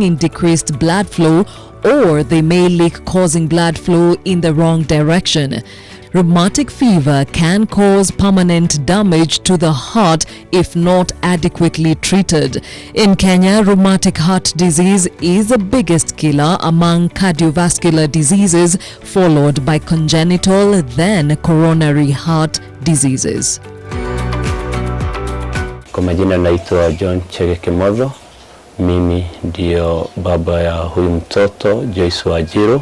in decreased blood flow, or they may leak, causing blood flow in the wrong direction. Rheumatic fever can cause permanent damage to the heart if not adequately treated. In Kenya, rheumatic heart disease is the biggest killer among cardiovascular diseases, followed by congenital, then coronary heart diseases. Kwa majina naitwa John Chege Kimodho. Mimi ndio baba ya huyu mtoto Joyce Wajiro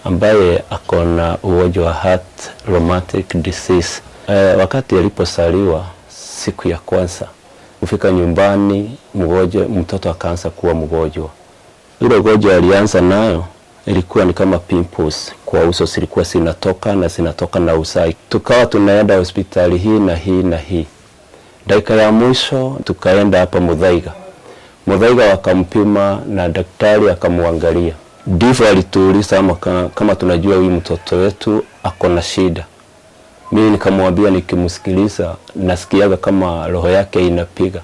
ambaye akona ugonjwa wa heart rheumatic disease. Wakati alipozaliwa siku ya kwanza kufika nyumbani, mtoto akaanza kuwa mgonjwa. Ile ugonjwa alianza nayo ilikuwa ni kama pimples kwa uso, zilikuwa zinatoka na usai. Tukawa tunaenda hospitali hii na hii na hii. Dakika ya mwisho tukaenda hapa Muthaiga wakampima na daktari akamwangalia. Ndivyo alituuliza kama tunajua huyu mtoto wetu akona shida. Mimi nikamwambia nikimsikiliza nasikiaga kama roho yake inapiga,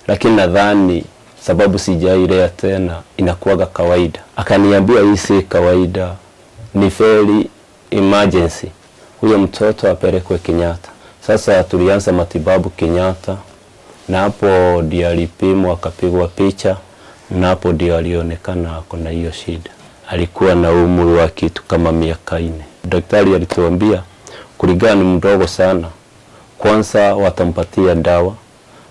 lakini nadhani sababu sijailea tena inakuwaga kawaida. Akaniambia hii si kawaida, ni very emergency, huyo mtoto apelekwe Kenyatta. Sasa tulianza matibabu Kenyatta, na hapo ndio alipimwa akapigwa picha, na hapo ndio alionekana akona hiyo shida. Alikuwa na umri wa kitu kama miaka 4. Daktari alituambia kulingana ni mdogo sana, kwanza watampatia dawa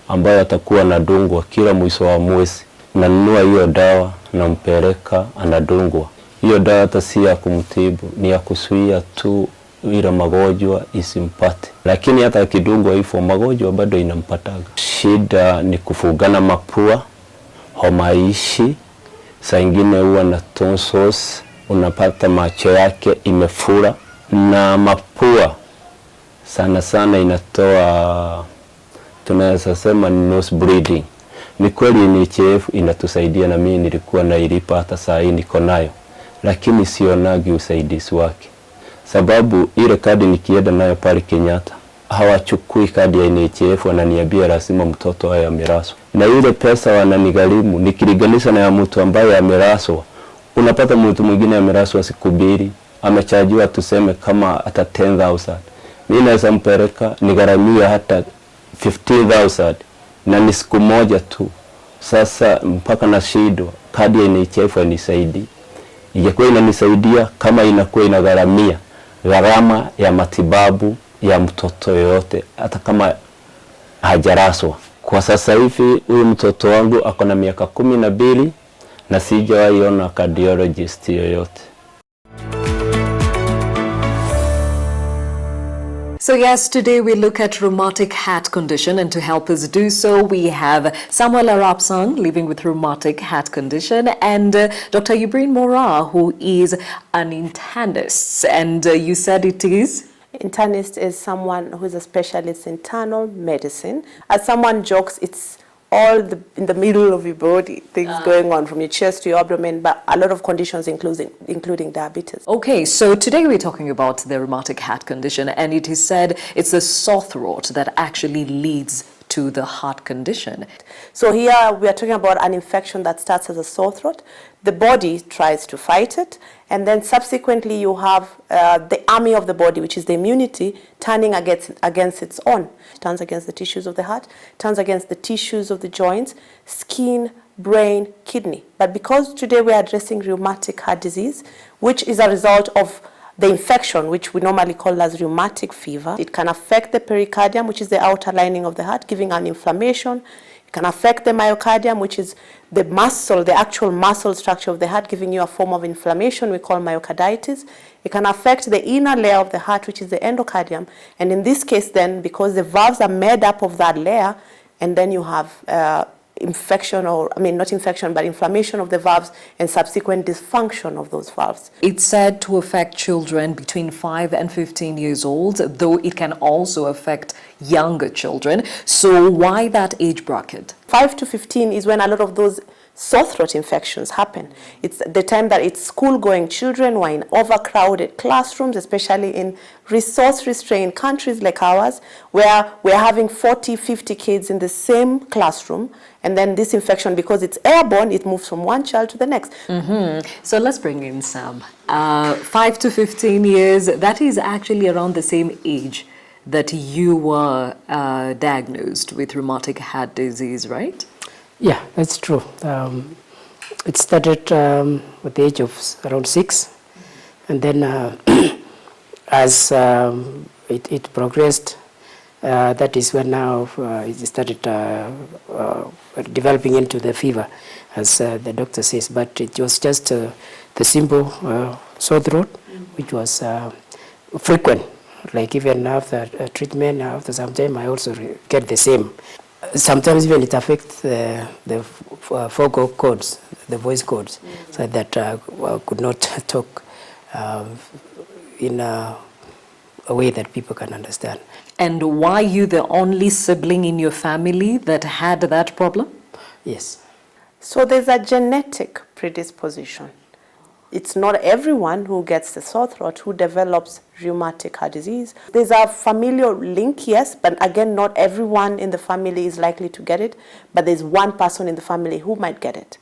ambayo atakuwa anadungwa kila mwisho wa mwezi. Nanunua hiyo dawa na mpeleka anadungwa. Hiyo dawa hata si ya kumtibu, ni ya kuzuia tu ile magonjwa isimpate. Lakini hata akidungwa hivyo magonjwa bado inampataga. Shida ni kufugana mapua, homaishi, saa ingine huwa na tonsils, unapata macho yake imefura, na mapua sana inatoa, tunaweza sema nose bleeding. Ni kweli NHF inatusaidia, na mimi nilikuwa nailipa hata saa hii niko nayo, lakini sionagi usaidizi wake. Sababu ile kadi nikienda nayo pale Kenyatta hawachukui kadi ya NHF, wananiambia lazima mtoto awe ameraswa. Na ile pesa wananigharimu nikilinganisha na ya mtu ambaye ameraswa. Unapata mtu mwingine ameraswa siku 2, amechajiwa tuseme kama hata 10,000. Mimi naweza mpeleka nigharamia hata 15,000 na ni siku moja tu. Sasa mpaka na shido kadi ya NHF inisaidie. Ingekuwa inanisaidia kama inakuwa inagharamia gharama ya matibabu ya mtoto yote hata kama hajaraswa. Kwa sasa hivi huyu mtoto wangu akona miaka 12 na sijawahi ona cardiologist yoyote. So yes, today we look at rheumatic heart condition, and to help us do so, we have Samuel Arapsang living with rheumatic heart condition, and Dr. Yubrin Mora, who is an internist. And you said it is? Internist is someone who is a specialist in internal medicine. As someone jokes, it's all in the middle of your body, things going on from your chest to your abdomen, but a lot of conditions including diabetes. Okay, so today we're talking about the rheumatic heart condition, and it is said it's the sore throat that actually leads to the heart condition. So here we are talking about an infection that starts as a sore throat. The body tries to fight it, and then subsequently you have the army of the body, which is the immunity, turning against its own. It turns against the tissues of the heart, turns against the tissues of the joints, skin, brain, kidney. But because today we are addressing rheumatic heart disease, which is a result of the infection, which we normally call as rheumatic fever, it can affect the pericardium, which is the outer lining of the heart, giving an inflammation. It can affect the myocardium, which is the muscle, the actual muscle structure of the heart, giving you a form of inflammation we call myocarditis. It can affect the inner layer of the heart, which is the endocardium. And in this case then, because the valves are made up of that layer, and then you have infection, or not infection, but inflammation of the valves and subsequent dysfunction of those valves. It's said to affect children between 5 and 15 years old, though it can also affect younger children. So why that age bracket? 5 to 15 is when a lot of those sore throat infections happen. It's the time that it's school-going children who are in overcrowded classrooms, especially in resource-restrained countries like ours, where we're having 40, 50 kids in the same classroom, and then this infection, because it's airborne, it moves from one child to the next. So let's bring in Sam. 5 to 15 years, that is actually around the same age that you were diagnosed with rheumatic heart disease, right? Yeah, that's true. It started at the age of around 6, and then as it progressed, that is when now it started developing into the fever, as the doctor says. But it was just the simple sore throat, which was frequent. Like even after treatment, after some time, I also get the same. Sometimes even it affects the vocal cords, the voice cords, so that I could not talk in a way that people can understand. And were you the only sibling in your family that had that problem? Yes. So there's a genetic predisposition. It's not everyone who gets the sore throat who develops rheumatic heart disease. There's a familial link, yes, but again, not everyone in the family is likely to get it, but there's one person in the family who might get it.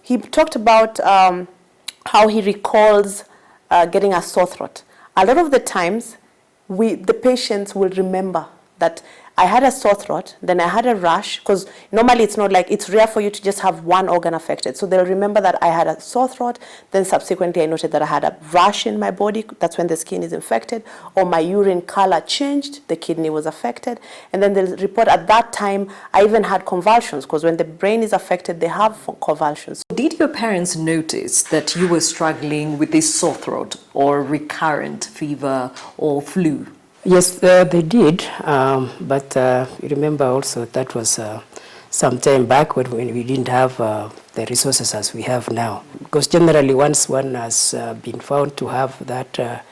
He talked about how he recalls getting a sore throat. A lot of the times, the patients will remember that I had a sore throat, then I had a rash, because normally it's not like, it's rare for you to just have one organ affected. So they'll remember that I had a sore throat, then subsequently I noted that I had a rash in my body, that's when the skin is infected, or my urine color changed, the kidney was affected, and then they'll report at that time I even had convulsions, because when the brain is affected, they have convulsions. Did your parents notice that you were struggling with this sore throat or recurrent fever or flu? Yes, they did, but you remember also that was some time back when we didn't have the resources as we have now. Because generally once one has been found to have that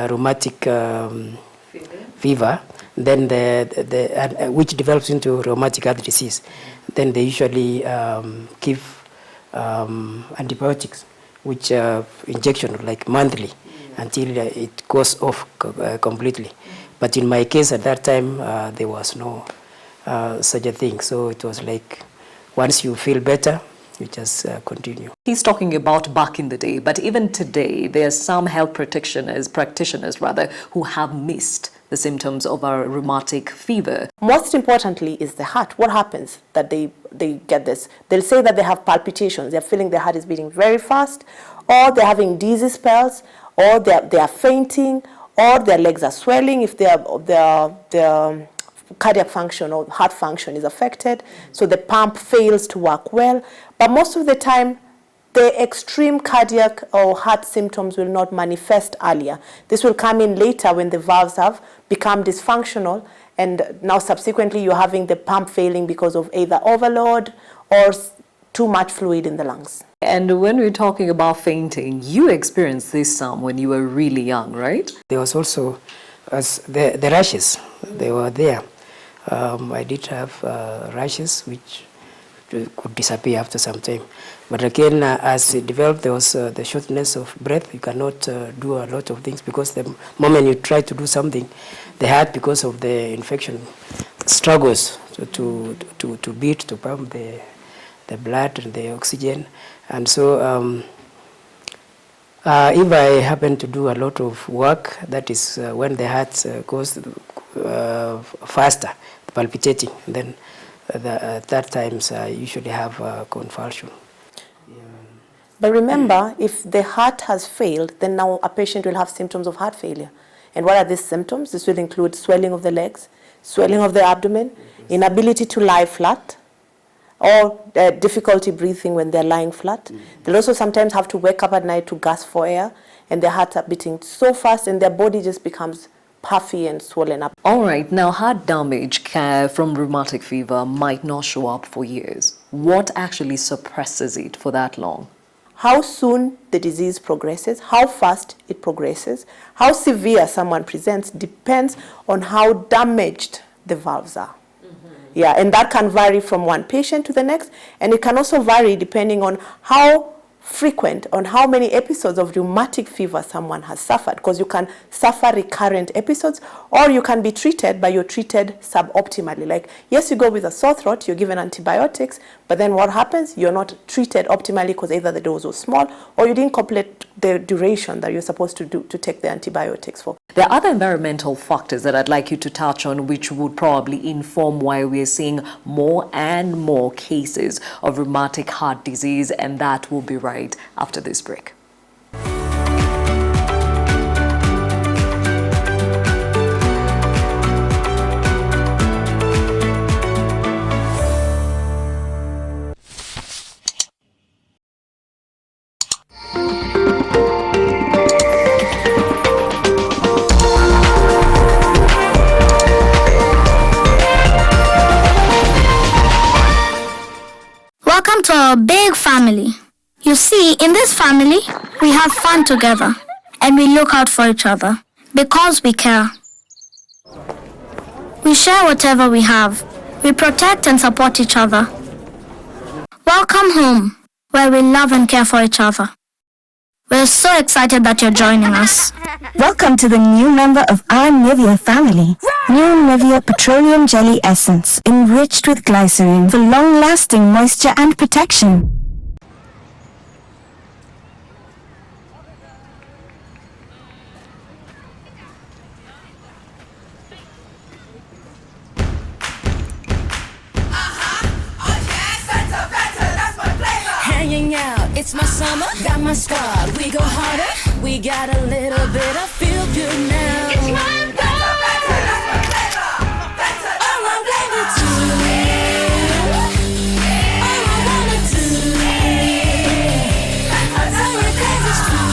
rheumatic fever, then which develops into rheumatic heart disease, then they usually give antibiotics, which injection like monthly, until it goes off completely. But in my case at that time, there was no such a thing. So it was like, once you feel better, you just continue. He's talking about back in the day, but even today, there are some health practitioners who have missed the symptoms of a rheumatic fever. Most importantly is the heart. What happens that they get this? They'll say that they have palpitations. They're feeling their heart is beating very fast, or they're having dizzy spells, or they are fainting, or their legs are swelling if their cardiac function or heart function is affected, so the pump fails to work well. But most of the time, the extreme cardiac or heart symptoms will not manifest earlier. This will come in later when the valves have become dysfunctional, and now subsequently you're having the pump failing because of either overload or too much fluid in the lungs. And when we're talking about fainting, you experienced this when you were really young, right? There was also the rashes. They were there. I did have rashes which could disappear after some time. But again, as it developed, there was the shortness of breath. You cannot do a lot of things, because the moment you try to do something, the heart, because of the infection, struggles to beat, to pump the blood and the oxygen. And so if I happen to do a lot of work, that is when the heart goes faster, palpitating, then at that times I usually have convulsion. But remember, if the heart has failed, then now a patient will have symptoms of heart failure. And what are these symptoms? This will include swelling of the legs, swelling of the abdomen, inability to lie flat, or difficulty breathing when they're lying flat. They'll also sometimes have to wake up at night to gasp for air, and their hearts are beating so fast and their body just becomes puffy and swollen up. All right, now heart damage from rheumatic fever might not show up for years. What actually suppresses it for that long? How soon the disease progresses, how fast it progresses, how severe someone presents depends on how damaged the valves are. Yeah, and that can vary from one patient to the next, and it can also vary depending on how frequent, on how many episodes of rheumatic fever someone has suffered, because you can suffer recurrent episodes, or you can be treated, but you're treated suboptimally. Like, yes, you go with a sore throat, you're given antibiotics, but then what happens? You're not treated optimally because either the dose was small or you didn't complete the duration that you're supposed to take the antibiotics for. There are other environmental factors that I'd like you to touch on, which would probably inform why we are seeing more and more cases of rheumatic heart disease, and that will be right after this break. Welcome to our big family. You see, in this family, we have fun together and we look out for each other because we care. We share whatever we have. We protect and support each other. Welcome home, where we love and care for each other. We're so excited that you're joining us. Welcome to the new member of our Nivea family. New Nivea Petroleum Jelly Essence, enriched with glycerin for long-lasting moisture and protection. Hanging out, it's my summer, got my squad, we go harder, we got a little bit of feel good now. It's my better, that's my flavor, all I wanna do, all I wanna do, tell you 'cause it's true,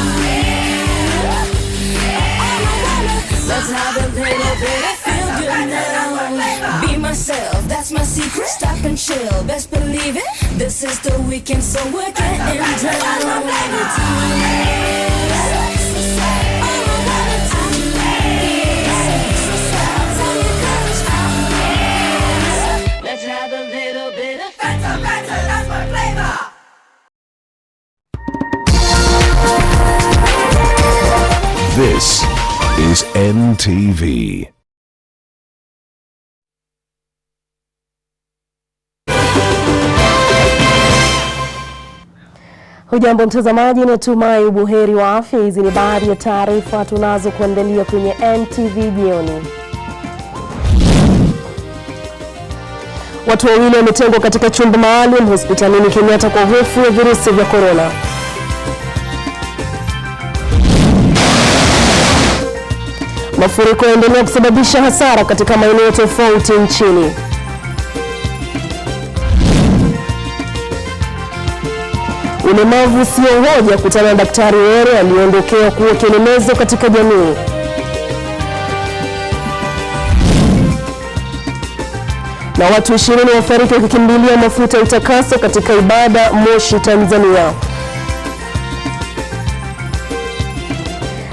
all I wanna, let's have a little bit of feel good now. Be myself, that's my secret, stop and chill, best believe it. This is the weekend, so we're getting down. Let's have a little bit of better, that's my flavor. This is NTV. Hujambo mtazamaji, natumai ubuheri wa afya. Hizi ni baadhi ya taarifa tunazo kuandalia kwenye NTV jioni. Watu wawili wametengwa katika chumba maalum hospitalini Kenyatta kwa hofu ya virusi vya corona. Mafuriko yaendelea kusababisha hasara katika maeneo tofauti nchini. Ulemavu sio hoja, kutana na daktari Uhuru aliondokea kuwa kielelezo katika jamii. Na watu 20 wafariki wakikimbilia mafuta ya utakaso katika ibada Moshi, Tanzania.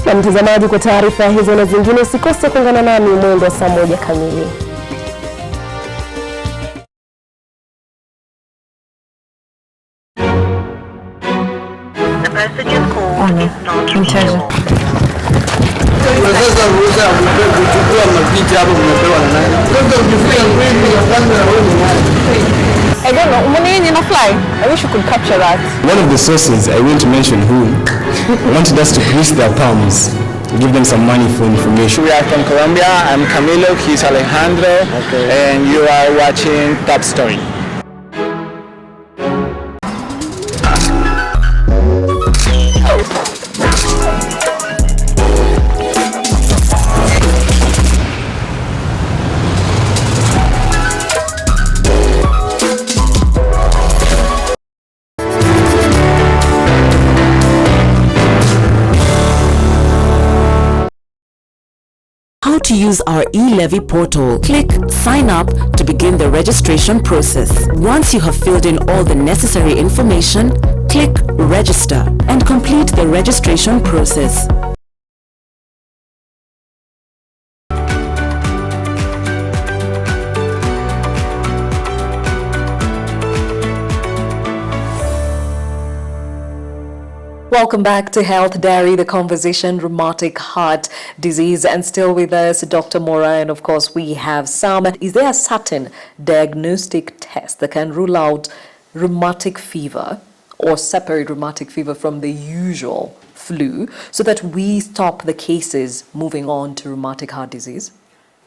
Na mtazamaji, kwa taarifa hizo na zingine usikose kuungana nami mwendo wa saa 1 kamili. I don't know. I wish you could capture that. One of the sources, I won't mention who, wanted us to grease their palms, give them some money for information. We are from Colombia. I'm Camilo, he's Alejandro, and you are watching Top Story. How to use our e-levy portal. Click Sign Up to begin the registration process. Once you have filled in all the necessary information, click Register and complete the registration process. Welcome back to Health Diary, the conversation, rheumatic heart disease. And still with us, Dr. Mora, and of course we have Sam. Is there a certain diagnostic test that can rule out rheumatic fever or separate rheumatic fever from the usual flu so that we stop the cases moving on to rheumatic heart disease?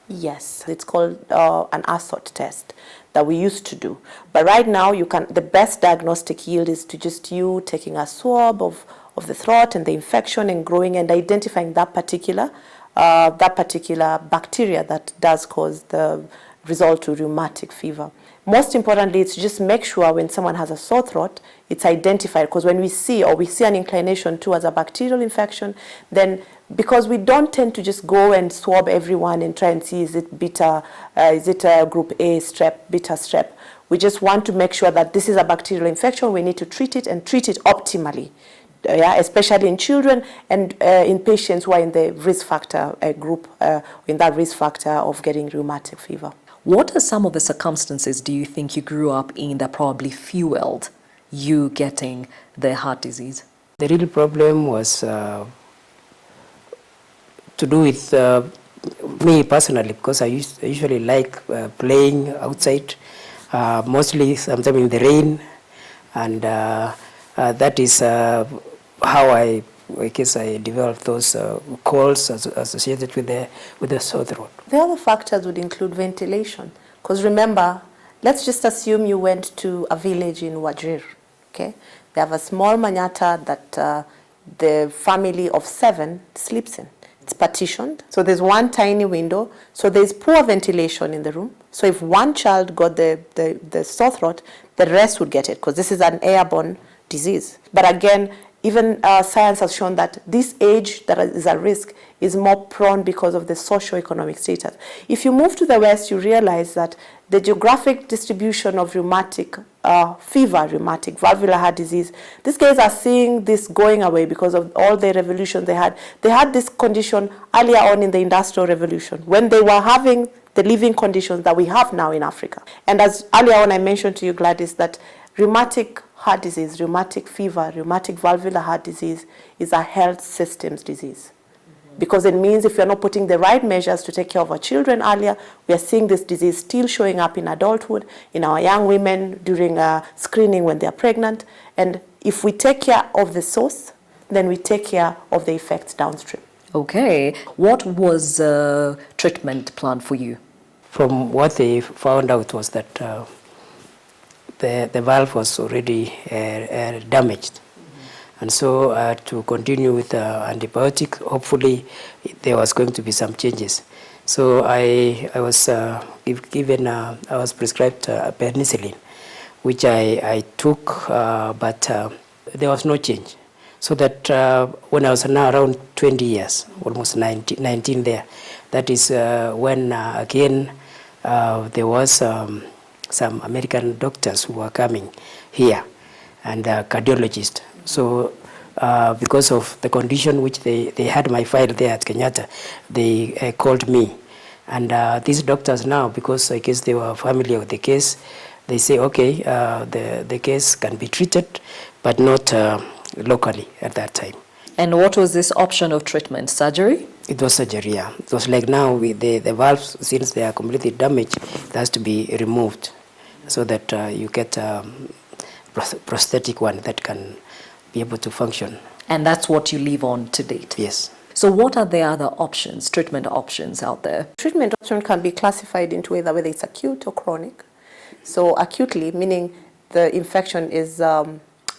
Yes, it's called an ASOT test that we used to do. But right now, the best diagnostic yield is to just you taking a swab of the throat and the infection and growing and identifying that particular bacteria that does cause the result to rheumatic fever. Most importantly, it's just make sure when someone has a sore throat, it's identified, because when we see an inclination towards a bacterial infection, then because we don't tend to just go and swab everyone and try and see is it beta, is it group A strep, beta strep. We just want to make sure that this is a bacterial infection. We need to treat it and treat it optimally, especially in children and in patients who are in the risk factor group, in that risk factor of getting rheumatic fever. What are some of the circumstances do you think you grew up in that probably fueled you getting the heart disease? The real problem was to do with me personally, because I usually like playing outside, mostly sometimes in the rain, and that is how I developed those colds associated with the sore throat. The other factors would include ventilation, because remember, let's just assume you went to a village in Wajir, okay? They have a small manyata that the family of 7 sleeps in. It's partitioned, so there's one tiny window, so there's poor ventilation in the room. So if one child got the sore throat, the rest would get it, because this is an airborne disease. But again, even science has shown that this age that is at risk is more prone because of the socio-economic status. If you move to the West, you realize that the geographic distribution of rheumatic fever, rheumatic valvular heart disease, these guys are seeing this going away because of all the revolution they had. They had this condition earlier on in the Industrial Revolution, when they were having the living conditions that we have now in Africa. And as earlier on I mentioned to you, Gladys, that rheumatic heart disease, rheumatic fever, rheumatic valvular heart disease is a health systems disease. Because it means if we are not putting the right measures to take care of our children earlier, we are seeing this disease still showing up in adulthood, in our young women during screening when they are pregnant. And if we take care of the source, then we take care of the effects downstream. Okay. What was the treatment plan for you? From what they found out was that the valve was already damaged. And so to continue with antibiotic, hopefully there was going to be some changes. So I was given, I was prescribed penicillin, which I took, but there was no change. So that when I was now around 20 years, almost 19 there, that is when again there was some American doctors who were coming here and cardiologists. So because of the condition which they had my file there at Kenyatta, they called me. And these doctors now, because I guess they were familiar with the case, they say, okay, the case can be treated, but not locally at that time. And what was this option of treatment? Surgery? It was surgery, yeah. It was like now with the valves, since they are completely damaged, it has to be removed so that you get a prosthetic one that can be able to function. And that's what you live on to date? Yes. So what are the other options, treatment options out there? Treatment option can be classified into either whether it's acute or chronic. So acutely, meaning the infection is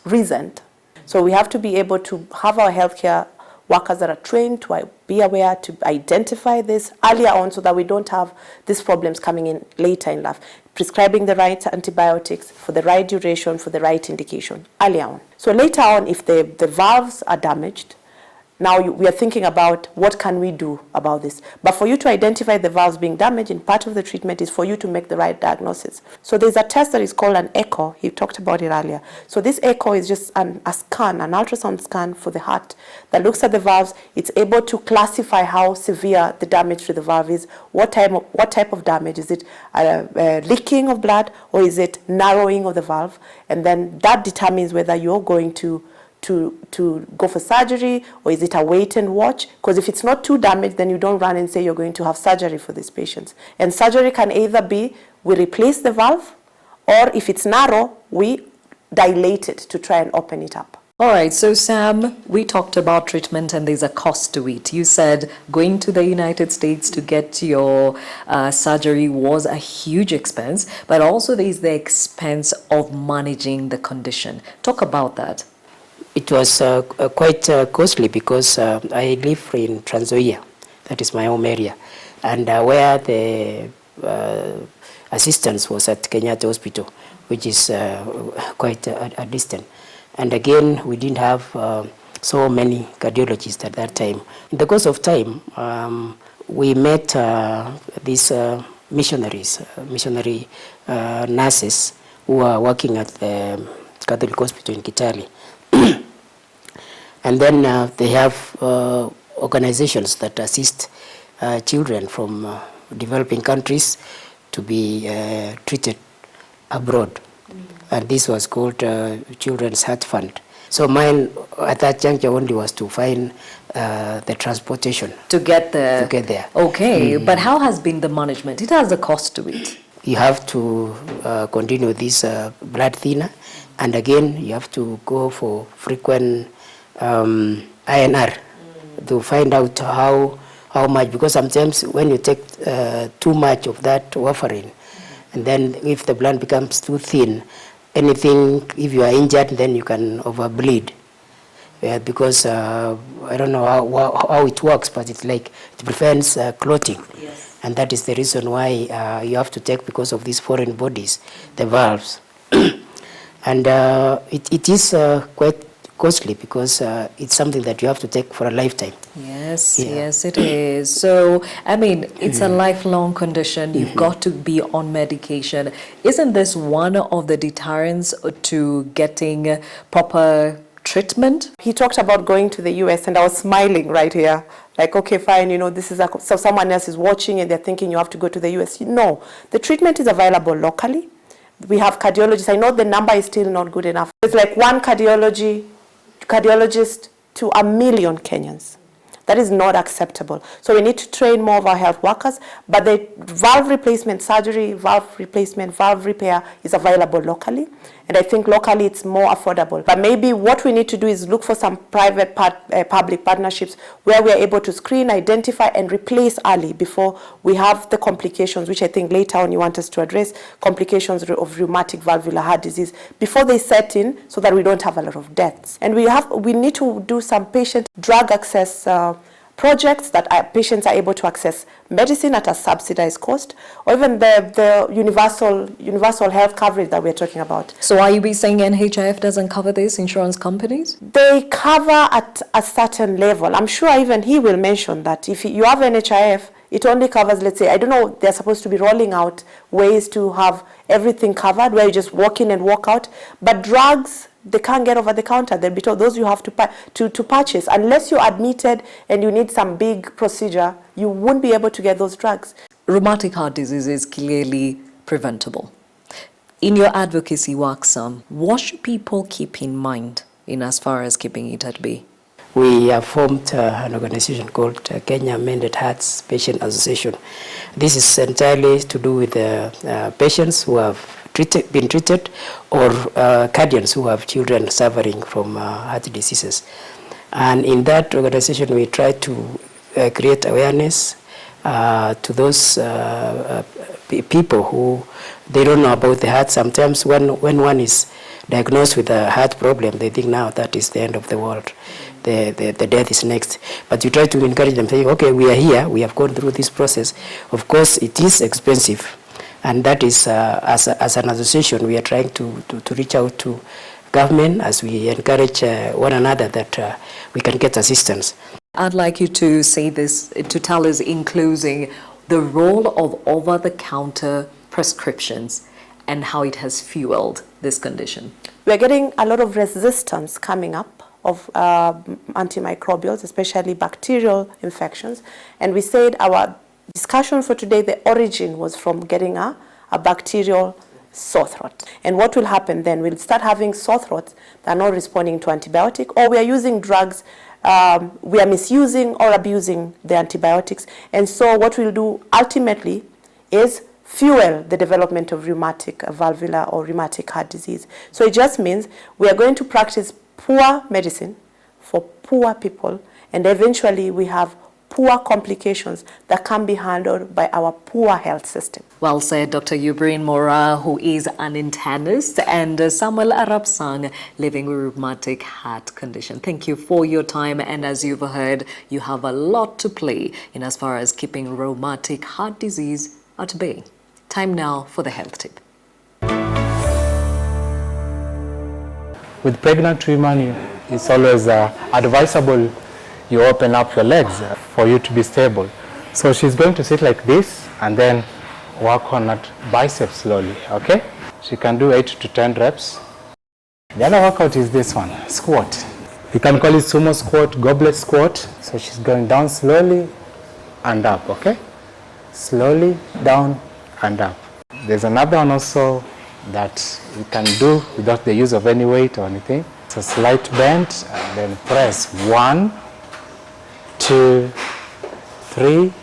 recent. So we have to be able to have our healthcare workers that are trained to be aware, to identify this earlier on so that we don't have these problems coming in later in life. Prescribing the right antibiotics for the right duration, for the right indication, earlier on. So later on, if the valves are damaged, now we are thinking about what can we do about this. But for you to identify the valves being damaged, and part of the treatment is for you to make the right diagnosis. So there's a test that is called an echo. He talked about it earlier. So this echo is just a scan, an ultrasound scan for the heart that looks at the valves. It's able to classify how severe the damage to the valve is. What type of damage? Is it leaking of blood, or is it narrowing of the valve? And then that determines whether you're going to to go for surgery, or is it a wait and watch? Because if it's not too damaged, then you don't run and say you're going to have surgery for these patients. And surgery can either be we replace the valve, or if it's narrow, we dilate it to try and open it up. All right, so Sam, we talked about treatment and there's a cost to it. You said going to the United States to get your surgery was a huge expense, but also there's the expense of managing the condition. Talk about that. It was quite costly because I live in Trans Nzoia, that is my home area, and where the assistance was at Kenyatta Hospital, which is quite a distance. And again, we didn't have so many cardiologists at that time. In the course of time, we met these missionary nurses who are working at the Catholic Hospital in Kitale. And then they have organizations that assist children from developing countries to be treated abroad. And this was called Children's Heart Fund. So mine at that juncture only was to find the transportation. To get there. To get there. Okay, but how has been the management? It has a cost to it. You have to continue this blood thinner, and again you have to go for frequent INR to find out how much, because sometimes when you take too much of that warfarin, and then if the blood becomes too thin, anything, if you are injured, then you can overbleed. Because I don't know how it works, but it's like it prevents clotting. Yes. And that is the reason why you have to take, because of these foreign bodies, the valves. And it is quite costly because it's something that you have to take for a lifetime. Yes, yes, it is. So, I mean, it's a lifelong condition. You've got to be on medication. Isn't this one of the deterrents to getting proper treatment? He talked about going to the US, and I was smiling right here. Like, okay, fine, you know, this is so someone else is watching and they're thinking you have to go to the US. No, the treatment is available locally. We have cardiologists. I know the number is still not good enough. It's like one cardiologist to 1 million Kenyans. That is not acceptable. So we need to train more of our health workers, but the valve replacement surgery, valve replacement, valve repair is available locally. And I think locally it's more affordable. But maybe what we need to do is look for some private public partnerships where we are able to screen, identify, and replace early before we have the complications, which I think later on you want us to address, complications of rheumatic valvular heart disease, before they set in, so that we don't have a lot of deaths. And we need to do some patient drug access projects that patients are able to access medicine at a subsidized cost, or even the universal health coverage that we're talking about. So are you saying NHIF doesn't cover this, insurance companies? They cover at a certain level. I'm sure even he will mention that if you have NHIF, it only covers, let's say, I don't know, they're supposed to be rolling out ways to have everything covered, where you just walk in and walk out. But drugs, they can't get over the counter. They'll be told those you have to purchase. Unless you're admitted and you need some big procedure, you won't be able to get those drugs. Rheumatic heart disease is clearly preventable. In your advocacy work, Sam, what should people keep in mind in as far as keeping it at bay? We have formed an organization called Kenya Mended Hearts Patient Association. This is entirely to do with patients who have been treated, or guardians who have children suffering from heart diseases. And in that organization, we try to create awareness to those people who they don't know about the heart. Sometimes when one is diagnosed with a heart problem, they think now that is the end of the world. The death is next. But you try to encourage them, saying, okay, we are here, we have gone through this process. Of course, it is expensive. And that is, as an association, we are trying to reach out to government as we encourage one another that we can get assistance. I'd like you to say this, to tell us in closing, the role of over-the-counter prescriptions and how it has fueled this condition. We're getting a lot of resistance coming up of antimicrobials, especially bacterial infections. And we said our discussion for today, the origin was from getting a bacterial sore throat. And what will happen then, we'll start having sore throats that are not responding to antibiotic, or we are using drugs, we are misusing or abusing the antibiotics. And so what we'll do ultimately is fuel the development of rheumatic valvular or rheumatic heart disease. So it just means we are going to practice poor medicine for poor people, and eventually we have poor complications that can be handled by our poor health system. Well said, Dr. Yubrin Mora, who is an internist, and Samuel Arabsang, living with rheumatic heart condition. Thank you for your time, and as you've heard, you have a lot to play in as far as keeping rheumatic heart disease at bay. Time now for the health tip. With pregnant women, it's always advisable you open up your legs for you to be stable. So she's going to sit like this and then work on that bicep slowly, okay? She can do 8 to 10 reps. The other workout is this one, squat. You can call it sumo squat, goblet squat. So she's going down slowly and up, okay? Slowly down and up. There's another one also that you can do without the use of any weight or anything. It's a slight bend and then press 1, 2, 3,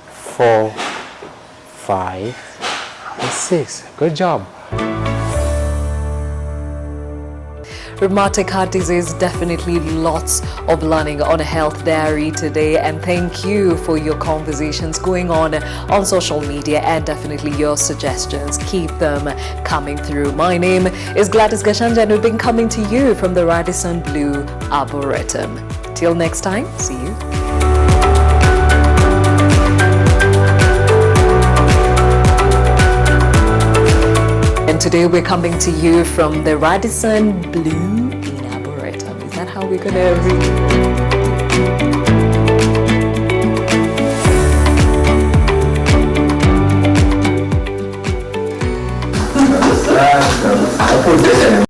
4, 5, and 6. Good job. Rheumatic heart disease, definitely lots of learning on a health diary today, and thank you for your conversations going on social media, and definitely your suggestions. Keep them coming through. My name is Gladys Gachanja, and we've been coming to you from the Radisson Blu Arboretum. Till next time, see you. And today we're coming to you from the Radisson Blu Arboretum. Is that how we're gonna read?